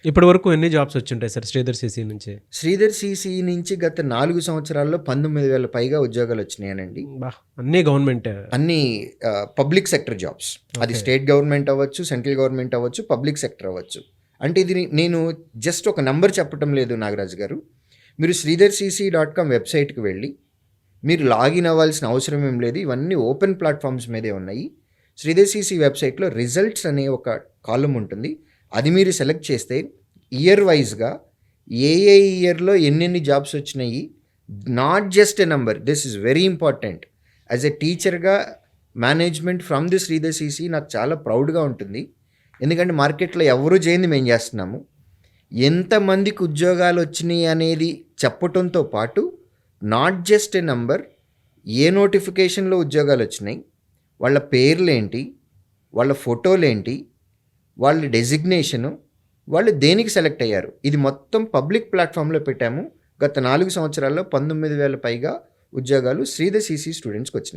ఇప్పటి వరకు ఎన్ని జాబ్స్ వచ్చుంటాయి సార్ శ్రీధర్ సిసి నుంచి? శ్రీధర్ సీసీ నుంచి గత 4 సంవత్సరాల్లో 19,000 పైగా ఉద్యోగాలు వచ్చినాయనండి. బా! అన్నీ గవర్నమెంటే. అన్నీ పబ్లిక్ సెక్టర్ జాబ్స్. అది ఓకే. స్టేట్ గవర్నమెంట్ అవ్వచ్చు, సెంట్రల్ గవర్నమెంట్ అవ్వచ్చు, పబ్లిక్ సెక్టర్ అవ్వచ్చు. అంటే ఇది నేను జస్ట్ ఒక నంబర్ చెప్పటం లేదు నాగరాజు గారు. మీరు sridharcc.com వెబ్సైట్‌కి వెళ్ళి మీరు లాగిన్ అవ్వాల్సిన అవసరం ఏం లేదు. ఇవన్నీ ఓపెన్ ప్లాట్‌ఫామ్స్ మీదే ఉన్నాయి. శ్రీధర్ సీసీ వెబ్సైట్‌లో రిజల్ట్స్ అనే ఒక కాలమ్ ఉంటుంది. అది మీరు సెలెక్ట్ చేస్తే ఇయర్ వైస్‌గా ఏ ఇయర్‌లో ఎన్నెన్ని జాబ్స్ వచ్చినాయి, not just a number, this is very important. As a టీచర్‌గా management from the Sridhar CC నాకు చాలా ప్రౌడ్‌గా ఉంటుంది. ఎందుకంటే మార్కెట్లో ఎవరు చేయంది మేము చేస్తున్నాము. ఎంతమందికి ఉద్యోగాలు వచ్చినాయి అనేది చెప్పటంతో పాటు నాట్ జస్ట్ ఎ నంబర్, ఏ నోటిఫికేషన్లో ఉద్యోగాలు వచ్చినాయి, వాళ్ళ పేర్లేంటి, వాళ్ళ ఫోటోలేంటి, వాళ్ళ డెసిగ్నేషను, వాళ్ళు దేనికి సెలెక్ట్ అయ్యారు, ఇది మొత్తం పబ్లిక్ ప్లాట్ఫామ్లో పెట్టాము. గత 4 సంవత్సరాల్లో 19,000 పైగా ఉద్యోగాలు శ్రీధర్ సీసీ స్టూడెంట్స్కి వచ్చినాయి.